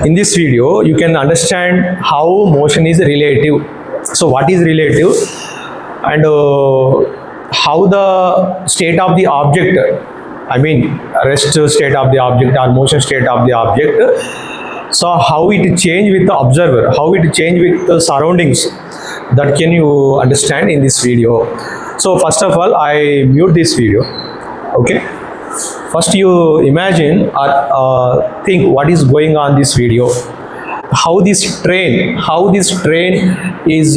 In this video, you can understand how motion is relative. So what is relative and how the state of the object, I mean rest state of the object or motion state of the object, so how it change with the observer, how it change with the surroundings, that can you understand in this video. So first of all, I mute this video. Okay, first you imagine or think what is going on this video, how this train is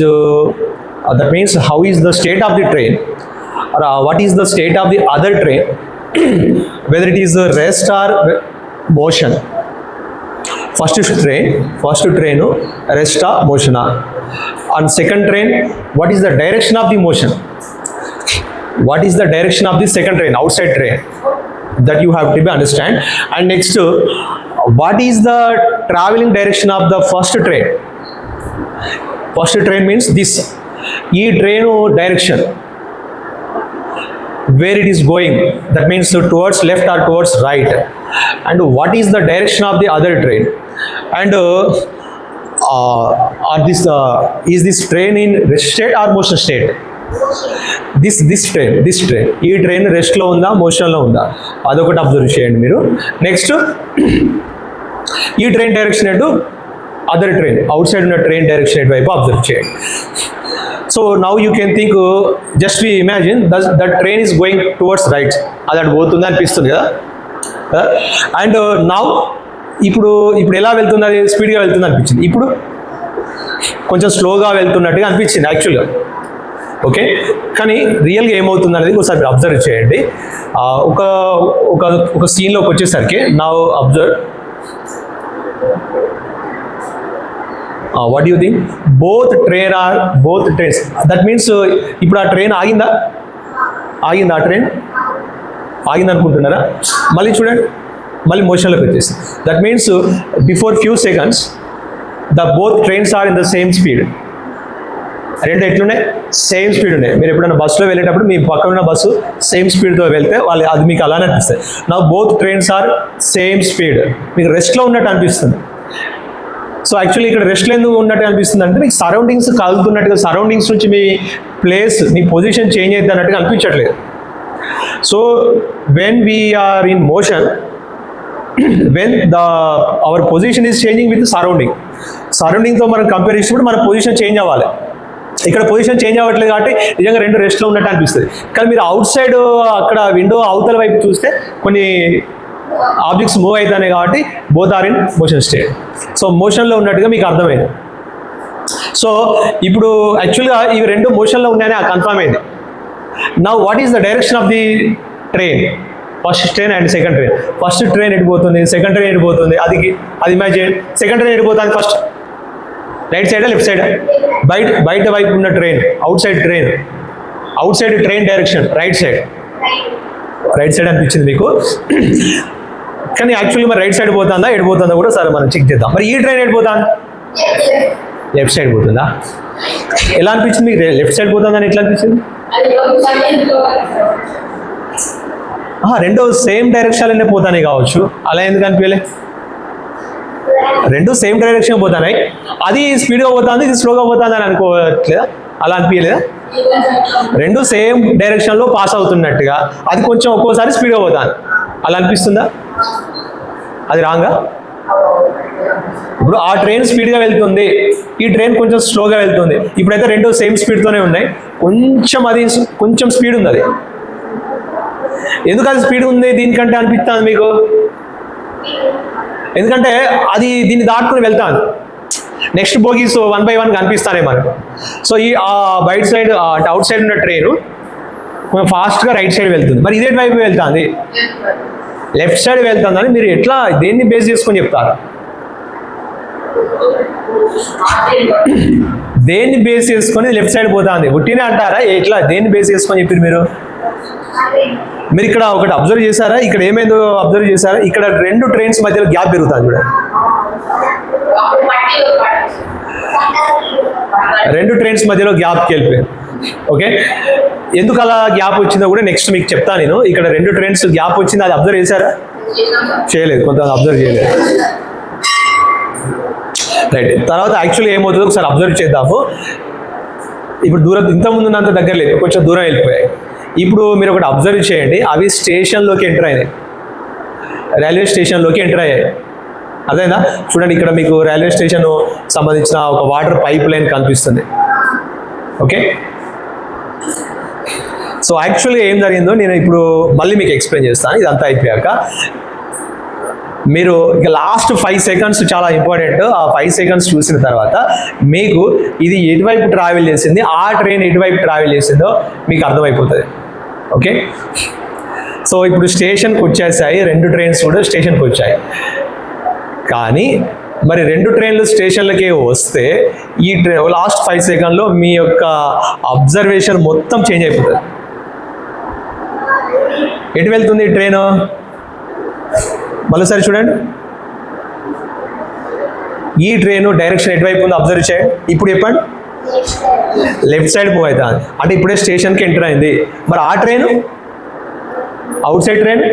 that means how is the state of the train, or what is the state of the other train, whether it is rest or motion. First train rest or motion, and second train, what is the direction of the motion, what is the direction of the second train, outside train, that you have to understand. And next, what is the traveling direction of the first train. First train means this, e train direction, where it is going, that means towards left or towards right. And what is the direction of the other train, and is this train in rest state or motion state. This train ఈ train రెస్ట్లో ఉందా, మోషన్లో ఉందా, అదొకటి observe చేయండి మీరు. Next, ఈ train direction ఎటు, అదర్ ట్రైన్ అవుట్ సైడ్ ఉన్న ట్రైన్ డైరెక్షన్ ఎటు వైపు అబ్జర్వ్ చేయండి. So now you can think, just we imagine that train is going towards right, అది అటు పోతుంది అనిపిస్తుంది కదా. అండ్ నౌ ఇప్పుడు ఎలా వెళ్తుంది, అది స్పీడ్గా వెళ్తుంది అనిపించింది, ఇప్పుడు కొంచెం స్లోగా వెళ్తున్నట్టుగా అనిపించింది యాక్చువల్గా. ఓకే, కానీ రియల్గా ఏమవుతుంది అనేది ఒకసారి మీరు అబ్జర్వ్ చేయండి. ఒక సీన్లోకి వచ్చేసరికి నా observe, what you think, both trains, that means ఇప్పుడు ఆ ట్రైన్ ఆగిందా ఆ ట్రైన్ ఆగింది అనుకుంటున్నారా? మళ్ళీ చూడండి, మళ్ళీ మోషన్లోకి వచ్చేసి, that means before few seconds both trains are in the same speed. రెండు ఎట్లున్నాయి, సేమ్ స్పీడ్ ఉన్నాయి. మీరు ఎప్పుడైనా బస్సులో వెళ్ళేటప్పుడు మీ పక్కన ఉన్న బస్సు సేమ్ స్పీడ్తో వెళ్తే అది మీకు అలానే అనిపిస్తుంది. నా both trains are same speed, మీకు రెస్ట్లో ఉన్నట్టు అనిపిస్తుంది. సో యాక్చువల్లీ ఇక్కడ రెస్ట్లో ఎందుకు ఉన్నట్టు అనిపిస్తుంది అంటే, మీకు సరౌండింగ్స్ కలుగుతున్నట్టుగా, సరౌండింగ్స్ నుంచి మీ ప్లేస్, మీ పొజిషన్ చేంజ్ అవుతుంది అన్నట్టుగా అనిపించట్లేదు. So when we are in motion, when our position is changing with సరౌండింగ్తో మనం కంపేర్ చేసినప్పుడు మన పొజిషన్ చేంజ్ అవ్వాలి. ఇక్కడ పొజిషన్ చేంజ్ అవ్వట్లేదు కాబట్టి నిజంగా రెండు రెస్ట్లో ఉన్నట్టు అనిపిస్తుంది. కానీ మీరు అవుట్ సైడ్ అక్కడ విండో అవతల వైపు చూస్తే కొన్ని ఆబ్జెక్ట్స్ మూవ్ అవుతాయి కాబట్టి both are in motion state. So మోషన్లో ఉన్నట్టుగా మీకు అర్థమైంది. సో ఇప్పుడు యాక్చువల్గా ఇవి రెండు మోషన్లో ఉన్నాయని కన్ఫర్మ్ అయింది. Now what is the direction of the train, first train and second train. First train ఎడిపోతుంది, సెకండ్ ట్రైన్ ఎడిపోతుంది, అది ఇమాజిన్. సెకండ్ ట్రైన్ ఎడిపోతుంది ఫస్ట్, రైట్ సైడా లెఫ్ట్ సైడా? బయట వైపు ఉన్న train, outside train direction right side అనిపించింది మీకు. కానీ యాక్చువల్లీ మరి రైట్ సైడ్ పోతుందా ఎడిపోతుందా కూడా సరే మనం చెక్ చేద్దాం. మరి ఈ ట్రైన్ ఎడిపోతుందా, లెఫ్ట్ సైడ్ పోతుందా? ఎలా అనిపించింది మీకు, లెఫ్ట్ సైడ్ పోతుందని ఎట్లా అనిపించింది? రెండు సేమ్ డైరెక్షన్లోనే పోతానే కావచ్చు, అలా ఎందుకు అనిపించలే? రెండు సేమ్ డైరెక్షన్ పోతున్నాయి, అది స్పీడ్గా పోతుంది, ఇది స్లోగా పోతుంది అని అనుకోవట్లేదా? అలా అనిపించలేదా? రెండు సేమ్ డైరెక్షన్లో పాస్ అవుతున్నట్టుగా, అది కొంచెం ఒక్కోసారి స్పీడ్గా పోతుంది, అలా అనిపిస్తుందా? అది రాంగా? ఇప్పుడు ఆ ట్రైన్ స్పీడ్గా వెళ్తుంది, ఈ ట్రైన్ కొంచెం స్లోగా వెళ్తుంది. ఇప్పుడైతే రెండు సేమ్ స్పీడ్తోనే ఉన్నాయి, కొంచెం స్పీడ్ ఉంది. అది ఎందుకు అది స్పీడ్ ఉంది దీనికంటే అనిపిస్తుంది మీకు? ఎందుకంటే అది దీన్ని దాటుకుని వెళ్తాను, నెక్స్ట్ బోగీస్ 1 by 1 కనిపిస్తానే మనకు. సో ఈ బయట సైడ్ అంటే అవుట్ సైడ్ ఉన్న ట్రైన్ కొంచెం ఫాస్ట్గా రైట్ సైడ్ వెళ్తుంది. మరి ఇదే వైపు వెళ్తుంది, లెఫ్ట్ సైడ్ వెళ్తుందని మీరు ఎట్లా, దేన్ని బేస్ చేసుకొని చెప్తారు? దేన్ని బేస్ చేసుకొని లెఫ్ట్ సైడ్ పోతుంది ఉట్టినే అంటారా? ఎట్లా, దేన్ని బేస్ చేసుకొని చెప్పారు మీరు? మీరు ఇక్కడ ఒకటి అబ్జర్వ్ చేశారా, ఇక్కడ ఏమైందో అబ్జర్వ్ చేశారా? ఇక్కడ రెండు ట్రైన్స్ మధ్యలో గ్యాప్ పెరుగుతుంది కూడా, రెండు ట్రైన్స్ మధ్యలో గ్యాప్కి వెళ్ళిపోయారు. ఓకే, ఎందుకు అలా గ్యాప్ వచ్చిందో కూడా నెక్స్ట్ మీకు చెప్తాను నేను. ఇక్కడ రెండు ట్రైన్స్ గ్యాప్ వచ్చింది, అది అబ్జర్వ్ చేశారా? చేయలేదు, కొంత అబ్జర్వ్ చేయలేదు. రైట్. తర్వాత యాక్చువల్లీ ఏమవుతుందో ఒకసారి అబ్జర్వ్ చేద్దాము. ఇప్పుడు దూరం ఇంతకుముందు ఉన్నంత దగ్గర లేదు, కొంచెం దూరం వెళ్ళిపోయాయి. ఇప్పుడు మీరు ఒకటి అబ్జర్వ్ చేయండి, అవి స్టేషన్లోకి ఎంటర్ అయినాయి, రైల్వే స్టేషన్లోకి ఎంటర్ అయ్యాయి. అదేనా? చూడండి, ఇక్కడ మీకు రైల్వే స్టేషన్ సంబంధించిన ఒక వాటర్ పైప్ లైన్ కనిపిస్తుంది. ఓకే, సో యాక్చువల్గా ఏం జరిగిందో నేను ఇప్పుడు మళ్ళీ మీకు ఎక్స్ప్లెయిన్ చేస్తాను. ఇదంతా అయిపోయాక మీరు ఇక లాస్ట్ 5 సెకండ్స్ చాలా ఇంపార్టెంట్. ఆ 5 సెకండ్స్ చూసిన తర్వాత మీకు ఇది ఎటువైపు ట్రావెల్ చేసింది, ఆ ట్రైన్ ఎటువైపు ట్రావెల్ చేసిందో మీకు అర్థమైపోతుంది. ఓకే, సో ఇప్పుడు స్టేషన్కి వచ్చేసాయి, 2 ట్రైన్స్ కూడా స్టేషన్కి వచ్చాయి. కానీ మరి 2 ట్రైన్లు స్టేషన్లకే వస్తే ఈ లాస్ట్ 5 సెకండ్లో మీ యొక్క అబ్జర్వేషన్ మొత్తం చేంజ్ అయిపోతుంది. ఎటు వెళ్తుంది ఈ ట్రైను? మరోసారి చూడండి, ఈ ట్రైను డైరెక్షన్ ఎటువైపు ఉందో అబ్జర్వ్ చేయండి. ఇప్పుడు చెప్పండి, లెఫ్ట్ సైడ్ మూవ్ అవుతుంది. అంటే ఇప్పుడే స్టేషన్కి ఎంటర్ అయింది. మరి ఆ ట్రైను, అవుట్ సైడ్ ట్రైన్,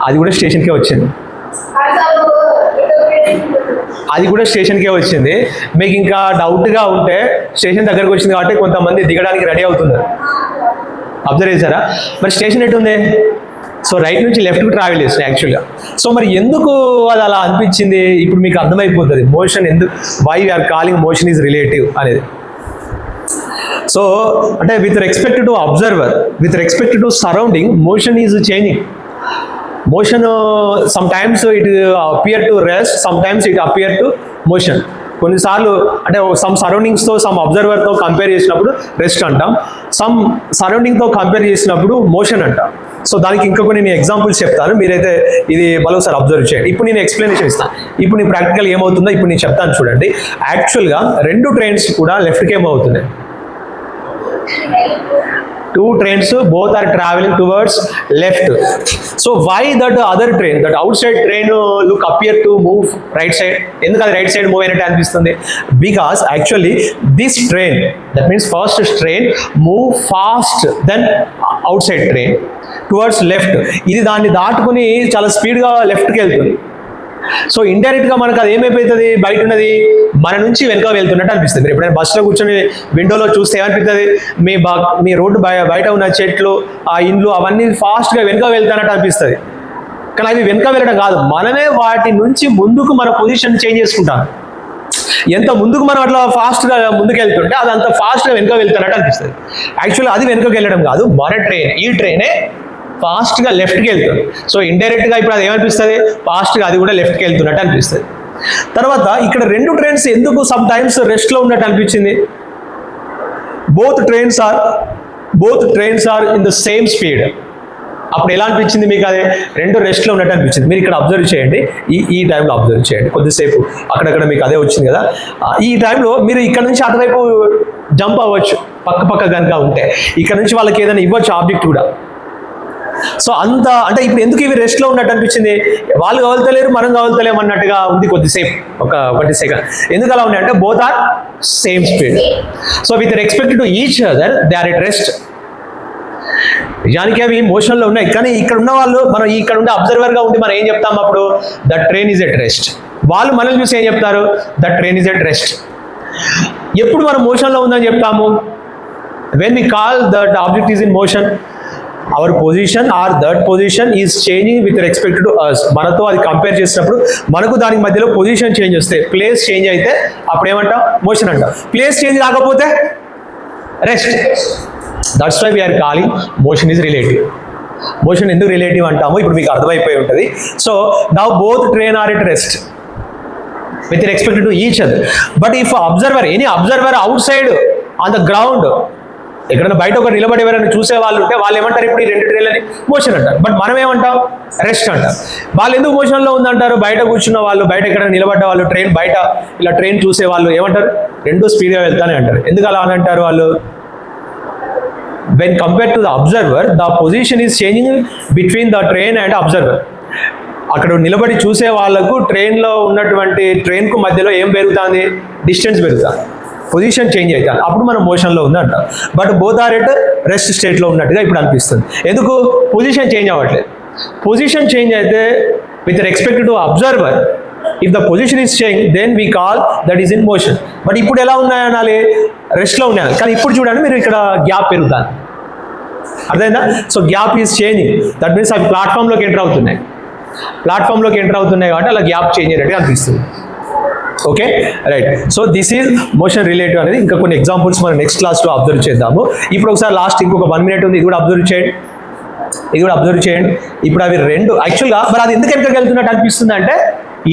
అది కూడా స్టేషన్కే వచ్చింది. అది కూడా స్టేషన్కే వచ్చింది. మీకు ఇంకా డౌట్గా ఉంటే స్టేషన్ దగ్గరకు వచ్చింది కాబట్టి కొంతమంది దిగడానికి రెడీ అవుతున్నారు. అబ్జర్వ్ చేశారా? మరి స్టేషన్ ఎటు ఉంది? సో రైట్ నుంచి లెఫ్ట్కి ట్రావెల్ చేస్తుంది యాక్చువల్గా. సో మరి ఎందుకు అది అలా అనిపించింది? ఇప్పుడు మీకు అర్థమైపోతుంది మోషన్ ఎందుకు, why we are calling motion is relative అనేది. సో అంటే with respect to observer, with respect to surrounding, motion is changing. Motion sometimes it appear to rest, sometimes it appear to motion. కొన్నిసార్లు అంటే some సరౌండింగ్స్తో some అబ్జర్వర్తో compare చేసినప్పుడు rest అంటాం, some సరౌండింగ్తో కంపేర్ చేసినప్పుడు మోషన్ అంటాం. So దానికి ఇంకా కొన్ని నేను ఎగ్జాంపుల్స్ చెప్తాను, మీరైతే ఇది మరోసారి అబ్జర్వ్ చేయండి. ఇప్పుడు నేను ఎక్స్ప్లెనేషన్ ఇస్తాను. ఇప్పుడు నేను ప్రాక్టికల్ ఏమవుతుందో ఇప్పుడు నేను చెప్తాను చూడండి. యాక్చువల్గా 2 ట్రైన్స్ కూడా లెఫ్ట్కి ఏమవుతున్నాయి, 2 trains both are traveling towards left. So why that other train, that outside train look appear to move right side? ఎందుకు అది రైట్ సైడ్ మూవ్ అయినట్టు అనిపిస్తుంది? Because actually this train, that means first train move fast then outside train towards left. ఇది దాన్ని దాటుకుని చాలా స్పీడ్గా లెఫ్ట్కి వెళ్తుంది. సో ఇండైరెక్ట్గా మనకు అది ఏమైపోతుంది, బయట ఉన్నది మన నుంచి వెనుక వెళ్తున్నట్టు అనిపిస్తుంది. మీరు ఎప్పుడైనా బస్సులో కూర్చొని విండోలో చూస్తే ఏమనిపిస్తుంది, మీ రోడ్డు బయట ఉన్న చెట్లు, ఆ ఇండ్లు అవన్నీ ఫాస్ట్గా వెనుక వెళ్తున్నట్టు అనిపిస్తుంది. కానీ అవి వెనుక వెళ్ళడం కాదు, మనమే వాటి నుంచి ముందుకు మన పొజిషన్ చేంజ్ చేసుకుంటాం. ఎంత ముందుకు మనం అట్లా ఫాస్ట్గా ముందుకు వెళ్తుంటే అది అంత ఫాస్ట్గా వెనుక వెళ్తున్నట్టు అనిపిస్తుంది. యాక్చువల్లీ అది వెనుకకి వెళ్ళడం కాదు, మన ట్రైన్, ఈ ట్రైనే ఫాస్ట్గా లెఫ్ట్కి వెళ్తుంది. సో ఇండైరెక్ట్గా ఇప్పుడు అది ఏమనిపిస్తుంది, ఫాస్ట్గా అది కూడా లెఫ్ట్కి వెళ్తున్నట్టు అనిపిస్తుంది. తర్వాత ఇక్కడ 2 ట్రైన్స్ ఎందుకు సమ్ టైమ్స్ రెస్ట్లో ఉన్నట్టు అనిపించింది? Both trains are in the same speed. అప్పుడు ఎలా అనిపించింది మీకు? అదే 2 రెస్ట్లో ఉన్నట్టు అనిపించింది. మీరు ఇక్కడ అబ్జర్వ్ చేయండి, ఈ టైంలో అబ్జర్వ్ చేయండి. కొద్దిసేపు అక్కడక్కడ మీకు అదే వచ్చింది కదా. ఈ టైంలో మీరు ఇక్కడ నుంచి అటువైపు జంప్ అవ్వచ్చు, పక్క కనుక ఉంటే ఇక్కడ నుంచి వాళ్ళకి ఏదైనా ఇవ్వచ్చు ఆబ్జెక్ట్ కూడా. సో అంత అంటే ఇప్పుడు ఎందుకు ఇవి రెస్ట్లో ఉన్నట్టు అనిపించింది? వాళ్ళు కవలుతలేరు, మనం కవలుతలేము అన్నట్టుగా ఉంది కొద్దిసేపు, ఒకటి సెకండ్. ఎందుకు అలా ఉన్నాయి అంటే both are same speed. So with respect to each other they are at rest. నిజానికి అవి మోషన్లో ఉన్నాయి, కానీ ఇక్కడ ఉన్న వాళ్ళు, మనం ఇక్కడ ఉండే అబ్జర్వర్గా ఉండి మనం ఏం చెప్తాం అప్పుడు? That train is at rest. వాళ్ళు మనల్ని చూసి ఏం చెప్తారు? That train is at rest. ఎప్పుడు మనం మోషన్లో ఉందని చెప్తాము? When we call that object is in motion, our position or that position is changing with respect to us. మనతో అది కంపేర్ చేసినప్పుడు మనకు దానికి మధ్యలో పొజిషన్ చేంజ్ వస్తే, ప్లేస్ చేంజ్ అయితే అప్పుడు ఏమంటాం? మోషన్ అంటాం. ప్లేస్ చేంజ్ కాకపోతే rest. That's why we are calling motion is relative. Motion ఎందుకు రిలేటివ్ అంటాము ఇప్పుడు మీకు అర్థమైపోయి ఉంటుంది. So now both train are at rest with respect to each other. But if observer, any observer outside on the ground, ఎక్కడైనా బయట ఒక నిలబడి ఎవరైనా చూసే వాళ్ళు ఉంటే వాళ్ళు ఏమంటారు? ఇప్పుడు ఈ 2 ట్రైన్లని మోషన్ అంటారు. బట్ మనం ఏమంటాం? రెస్ట్ అంటారు. వాళ్ళు ఎందుకు మోషన్లో ఉందంటారు? బయట కూర్చున్న వాళ్ళు, బయట ఎక్కడైనా నిలబడ్డ వాళ్ళు, ట్రైన్ బయట ఇలా ట్రైన్ చూసే వాళ్ళు ఏమంటారు? 2 స్పీడ్గా వెళ్తానే అంటారు. ఎందుకు అలా అని అంటారు వాళ్ళు? When compare to the observer, the position is changing between the train and observer. అక్కడ నిలబడి చూసే వాళ్ళకు ట్రైన్లో ఉన్నటువంటి ట్రైన్కు మధ్యలో ఏం పెరుగుతుంది? డిస్టెన్స్ పెరుగుతుంది, పొజిషన్ చేంజ్ అవుతుంది. అప్పుడు మనం మోషన్లో ఉంది అంటాం. But both are at rest స్టేట్లో ఉన్నట్టుగా ఇప్పుడు అనిపిస్తుంది. ఎందుకు? పొజిషన్ చేంజ్ అవ్వట్లేదు. పొజిషన్ చేంజ్ అయితే with respect to observer if the position is change then we call that is in motion. But ఇప్పుడు ఎలా ఉన్నాయనాలి, రెస్ట్లో ఉన్నాయి. కానీ ఇప్పుడు చూడండి మీరు ఇక్కడ గ్యాప్ పెరుగుతాను, అర్థమైందా? So gap is changing, that means అవి ప్లాట్ఫామ్లోకి ఎంటర్ అవుతున్నాయి. ప్లాట్ఫామ్లోకి ఎంటర్ అవుతున్నాయి కాబట్టి అలా గ్యాప్ చేంజ్ అయినట్టుగా అనిపిస్తుంది. Okay right. So this is motion relative అనేది. ఇంకా కొన్ని ఎగ్జాంపుల్స్ మనం నెక్స్ట్ క్లాస్లో అబ్జర్వ్ చేద్దాము. ఇప్పుడు ఒకసారి లాస్ట్ ఇంకొక 1 minute ఉంది, ఇది కూడా అబ్జర్వ్ చేయండి, ఇది కూడా అబ్జర్వ్ చేయండి. ఇప్పుడు అవి రెండు యాక్చువల్గా మరి అది ఎందుకు వెనకకి వెళ్తున్నట్టు అనిపిస్తుంది అంటే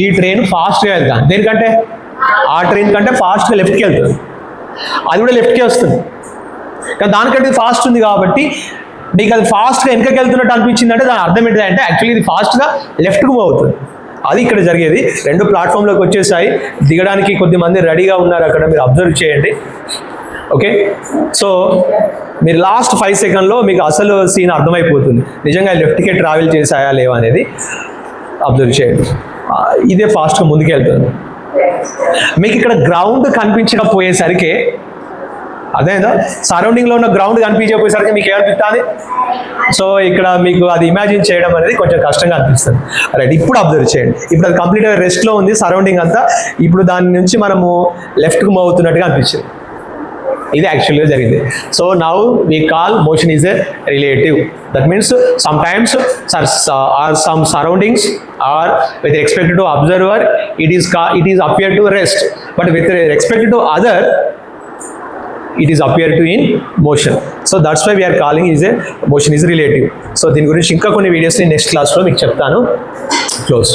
ఈ ట్రైన్ ఫాస్ట్గా వెళ్తాను, దేనికంటే ఆ ట్రైన్ కంటే ఫాస్ట్గా లెఫ్ట్కి వెళ్తుంది, అది కూడా లెఫ్ట్కే వస్తుంది. కానీ దానికంటే ఫాస్ట్ ఉంది కాబట్టి మీకు అది ఫాస్ట్గా వెనకకి వెళ్తున్నట్టు అనిపించింది అంటే దాని అర్థం ఏంటి అంటే యాక్చువల్లీ ఇది ఫాస్ట్గా లెఫ్ట్కి మూవ్ అవుతుంది. అది ఇక్కడ జరిగేది. రెండు ప్లాట్ఫామ్లోకి వచ్చేసాయి, దిగడానికి కొద్దిమంది రెడీగా ఉన్నారు అక్కడ, మీరు అబ్జర్వ్ చేయండి. ఓకే, సో మీరు లాస్ట్ 5 seconds మీకు అసలు సీన్ అర్థమైపోతుంది, నిజంగా లెఫ్ట్కే ట్రావెల్ చేసాయా లేవా అనేది అబ్జర్వ్ చేయండి. ఇదే ఫాస్ట్గా ముందుకు వెళ్తుంది. మీకు ఇక్కడ గ్రౌండ్ కనిపించకపోయేసరికి అదేనా, సరౌండింగ్లో ఉన్న గ్రౌండ్ కనిపించకపోయేసరికి మీకు ఏమనిపిస్తుంది? సో ఇక్కడ మీకు అది ఇమాజిన్ చేయడం అనేది కొంచెం కష్టంగా అనిపిస్తుంది. రైట్, ఇప్పుడు అబ్జర్వ్ చేయండి. ఇప్పుడు అది కంప్లీట్గా రెస్ట్లో ఉంది సరౌండింగ్ అంతా. ఇప్పుడు దాని నుంచి మనము లెఫ్ట్కి మూవ్ అవుతున్నట్టుగా అనిపించింది. ఇది యాక్చువల్గా జరిగింది. So now we call motion is a relative. That means sometimes or some surroundings or with respect to observer it is appear to rest, but with respect to other it is appear to in motion. So that's why we are calling is a motion is relative. So దీని గురించి ఇంకా కొన్ని వీడియోస్ని next క్లాస్లో మీకు చెప్తాను. Close.